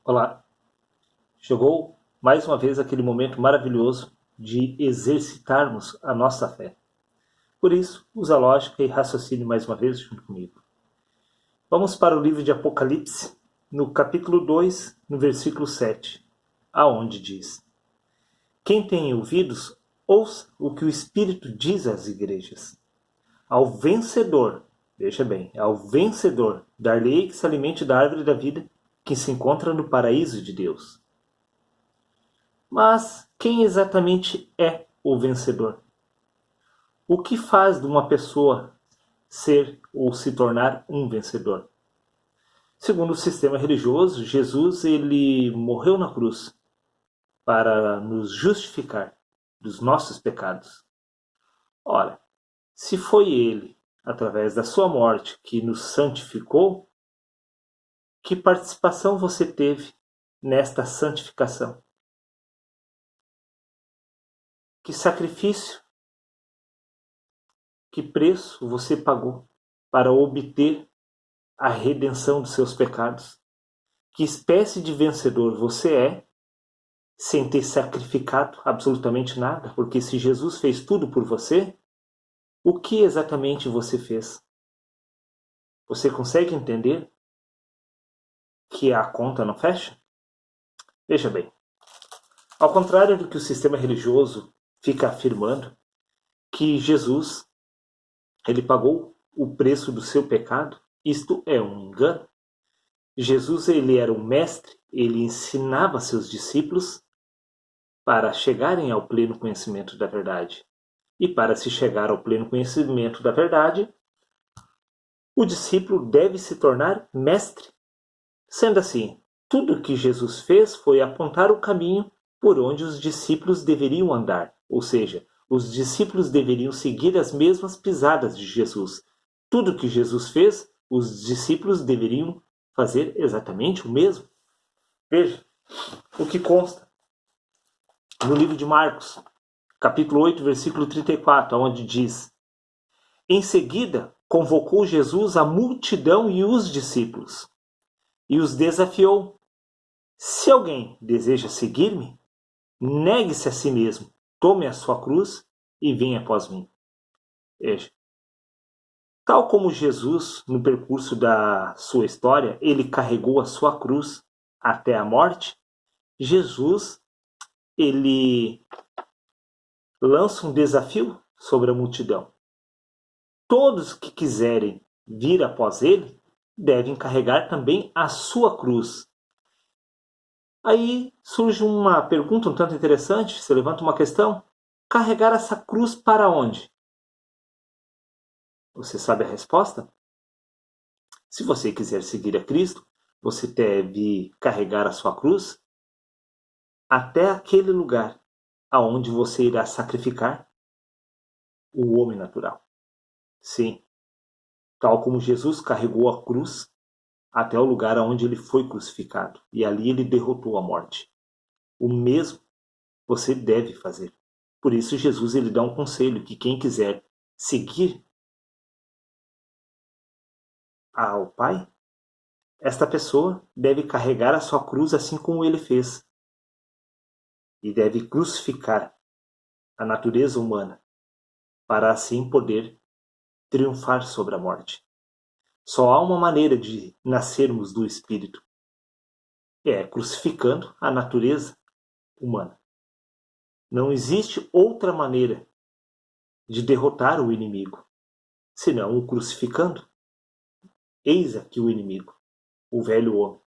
Olá, chegou mais uma vez aquele momento maravilhoso de exercitarmos a nossa fé. Por isso, usa a lógica e raciocine mais uma vez junto comigo. Vamos para o livro de Apocalipse, no capítulo 2, no versículo 7, aonde diz: Quem tem ouvidos, ouça o que o Espírito diz às igrejas. Ao vencedor, veja bem, ao vencedor, dar-lhe-ei que se alimente da árvore da vida que se encontra no paraíso de Deus. Mas quem exatamente é o vencedor? O que faz de uma pessoa ser ou se tornar um vencedor? Segundo o sistema religioso, Jesus ele morreu na cruz para nos justificar dos nossos pecados. Ora, se foi ele, através da sua morte, que nos santificou, que participação você teve nesta santificação? Que sacrifício, que preço você pagou para obter a redenção dos seus pecados? Que espécie de vencedor você é sem ter sacrificado absolutamente nada? Porque se Jesus fez tudo por você, o que exatamente você fez? Você consegue entender que a conta não fecha? Veja bem, ao contrário do que o sistema religioso fica afirmando, que Jesus ele pagou o preço do seu pecado, isto é um engano. Jesus ele era um mestre, ele ensinava seus discípulos para chegarem ao pleno conhecimento da verdade. E para se chegar ao pleno conhecimento da verdade, o discípulo deve se tornar mestre. Sendo assim, tudo o que Jesus fez foi apontar o caminho por onde os discípulos deveriam andar, ou seja, os discípulos deveriam seguir as mesmas pisadas de Jesus. Tudo o que Jesus fez, os discípulos deveriam fazer exatamente o mesmo. Veja o que consta no livro de Marcos, capítulo 8, versículo 34, onde diz: Em seguida, convocou Jesus a multidão e os discípulos, e os desafiou: Se alguém deseja seguir-me, negue-se a si mesmo, tome a sua cruz e venha após mim. Veja, tal como Jesus, no percurso da sua história, ele carregou a sua cruz até a morte, Jesus, ele lança um desafio sobre a multidão. Todos que quiserem vir após ele devem carregar também a sua cruz. Aí surge uma pergunta um tanto interessante, se levanta uma questão: carregar essa cruz para onde? Você sabe a resposta? Se você quiser seguir a Cristo, você deve carregar a sua cruz até aquele lugar aonde você irá sacrificar o homem natural. Sim, tal como Jesus carregou a cruz até o lugar aonde ele foi crucificado, e ali ele derrotou a morte. O mesmo você deve fazer. Por isso Jesus ele dá um conselho que quem quiser seguir ao Pai, esta pessoa deve carregar a sua cruz assim como ele fez, e deve crucificar a natureza humana para assim poder triunfar sobre a morte. Só há uma maneira de nascermos do Espírito, é crucificando a natureza humana. Não existe outra maneira de derrotar o inimigo, senão o crucificando. Eis aqui o inimigo, o velho homem.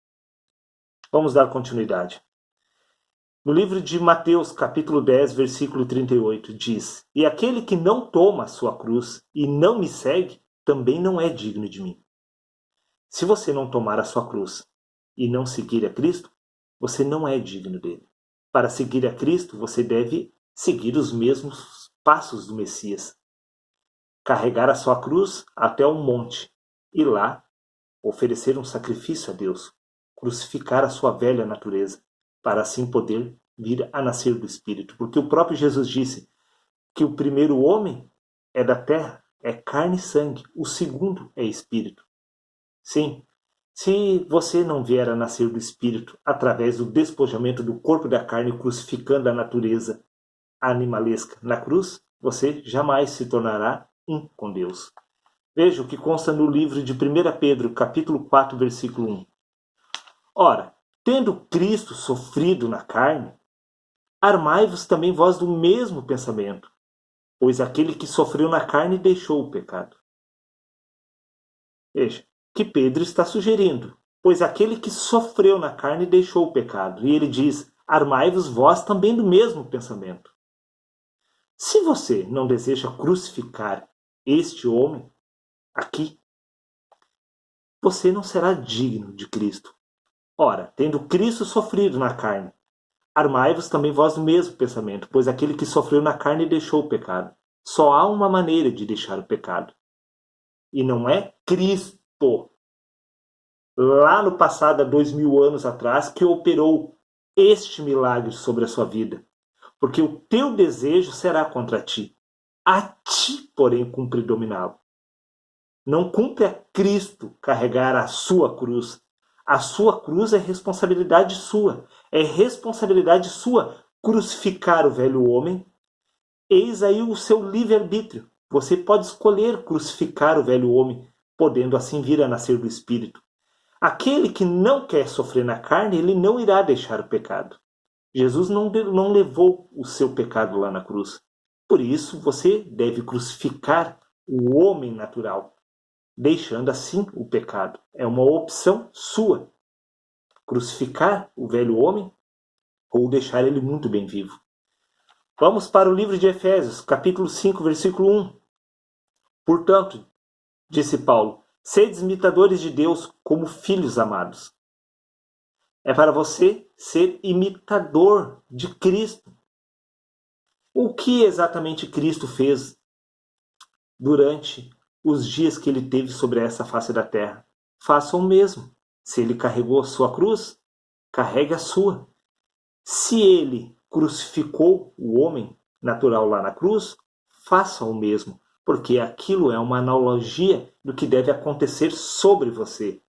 Vamos dar continuidade. No livro de Mateus, capítulo 10, versículo 38, diz: E aquele que não toma a sua cruz e não me segue, também não é digno de mim. Se você não tomar a sua cruz e não seguir a Cristo, você não é digno dele. Para seguir a Cristo, você deve seguir os mesmos passos do Messias. Carregar a sua cruz até um monte e lá oferecer um sacrifício a Deus, crucificar a sua velha natureza, para assim poder vir a nascer do Espírito. Porque o próprio Jesus disse que o primeiro homem é da terra, é carne e sangue, o segundo é Espírito. Sim, Se você não vier a nascer do Espírito através do despojamento do corpo e da carne, crucificando a natureza animalesca na cruz, você jamais se tornará um com Deus. Veja o que consta no livro de 1 Pedro, capítulo 4, versículo 1. Ora, tendo Cristo sofrido na carne, armai-vos também vós do mesmo pensamento, pois aquele que sofreu na carne deixou o pecado. Veja, que Pedro está sugerindo, pois aquele que sofreu na carne deixou o pecado. E ele diz, armai-vos vós também do mesmo pensamento. Se você não deseja crucificar este homem aqui, você não será digno de Cristo. Ora, tendo Cristo sofrido na carne, armai-vos também vós do mesmo pensamento, pois aquele que sofreu na carne deixou o pecado. Só há uma maneira de deixar o pecado. E não é Cristo, lá no passado, há 2000 anos atrás, que operou este milagre sobre a sua vida. Porque o teu desejo será contra ti. A ti, porém, cumpre dominá-lo. Não cumpre a Cristo carregar a sua cruz. A sua cruz é responsabilidade sua. É responsabilidade sua crucificar o velho homem. Eis aí o seu livre-arbítrio. Você pode escolher crucificar o velho homem, podendo assim vir a nascer do Espírito. Aquele que não quer sofrer na carne, ele não irá deixar o pecado. Jesus não levou o seu pecado lá na cruz. Por isso, você deve crucificar o homem natural, deixando assim o pecado. É uma opção sua. Crucificar o velho homem ou deixar ele muito bem vivo. Vamos para o livro de Efésios, capítulo 5, versículo 1. Portanto, disse Paulo, sedes imitadores de Deus como filhos amados. É para você ser imitador de Cristo. O que exatamente Cristo fez durante os dias que ele teve sobre essa face da terra? Faça o mesmo. Se ele carregou a sua cruz, carregue a sua. Se ele crucificou o homem natural lá na cruz, faça o mesmo, porque aquilo é uma analogia do que deve acontecer sobre você.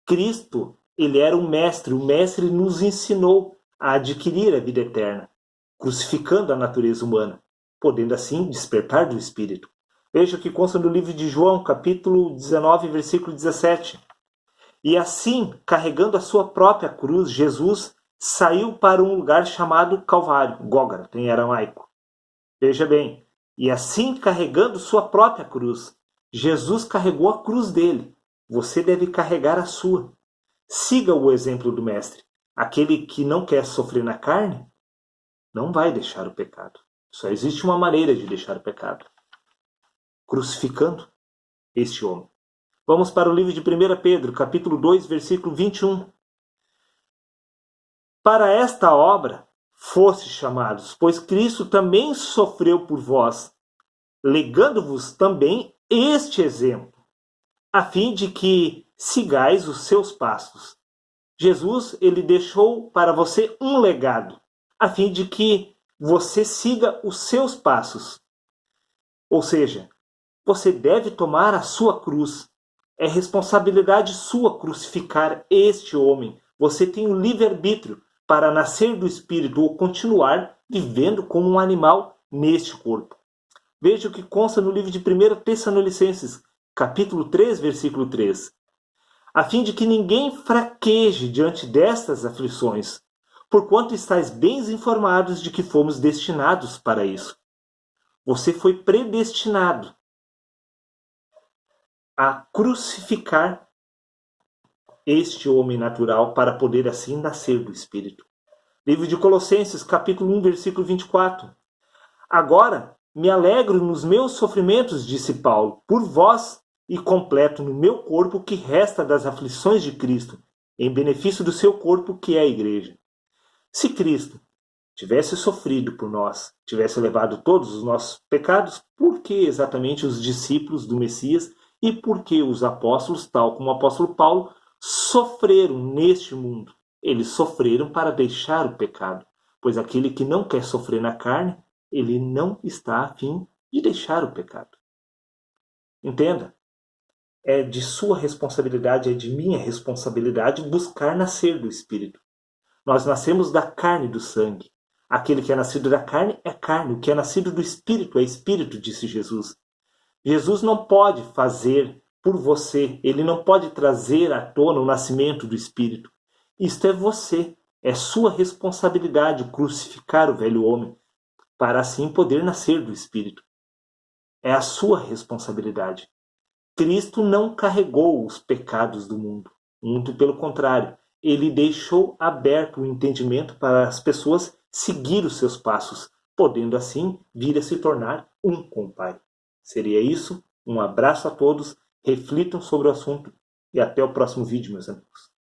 Cristo, ele era um mestre, o mestre nos ensinou a adquirir a vida eterna, crucificando a natureza humana, podendo assim despertar do Espírito. Veja o que consta no livro de João, capítulo 19, versículo 17. E assim, carregando a sua própria cruz, Jesus saiu para um lugar chamado Calvário, Gólgota, em aramaico. Veja bem, e assim carregando sua própria cruz, Jesus carregou a cruz dele. Você deve carregar a sua. Siga o exemplo do Mestre. Aquele que não quer sofrer na carne, não vai deixar o pecado. Só existe uma maneira de deixar o pecado. Crucificando este homem. Vamos para o livro de 1 Pedro, capítulo 2, versículo 21. Para esta obra fostes chamados, pois Cristo também sofreu por vós, legando-vos também este exemplo, a fim de que sigais os seus passos. Jesus, ele deixou para você um legado, a fim de que você siga os seus passos. Ou seja, você deve tomar a sua cruz. É responsabilidade sua crucificar este homem. Você tem o livre-arbítrio para nascer do Espírito ou continuar vivendo como um animal neste corpo. Veja o que consta no livro de 1 Tessalonicenses, capítulo 3, versículo 3. A fim de que ninguém fraqueje diante destas aflições, porquanto estáis bem informados de que fomos destinados para isso. Você foi predestinado a crucificar este homem natural para poder assim nascer do Espírito. Livro de Colossenses, capítulo 1, versículo 24. Agora me alegro nos meus sofrimentos, disse Paulo, por vós, e completo no meu corpo o que resta das aflições de Cristo, em benefício do seu corpo, que é a igreja. Se Cristo tivesse sofrido por nós, tivesse levado todos os nossos pecados, por que exatamente os discípulos do Messias e por que os apóstolos, tal como o apóstolo Paulo, sofreram neste mundo? Eles sofreram para deixar o pecado, pois aquele que não quer sofrer na carne, ele não está a fim de deixar o pecado. Entenda, é de sua responsabilidade, é de minha responsabilidade buscar nascer do Espírito. Nós nascemos da carne e do sangue. Aquele que é nascido da carne é carne, o que é nascido do Espírito é Espírito, disse Jesus. Jesus não pode fazer por você, ele não pode trazer à tona o nascimento do Espírito. Isto é você, é sua responsabilidade crucificar o velho homem, para assim poder nascer do Espírito. É a sua responsabilidade. Cristo não carregou os pecados do mundo, muito pelo contrário, ele deixou aberto o entendimento para as pessoas seguir os seus passos, podendo assim vir a se tornar um com o Pai. Seria isso. Um abraço a todos, reflitam sobre o assunto e até o próximo vídeo, meus amigos.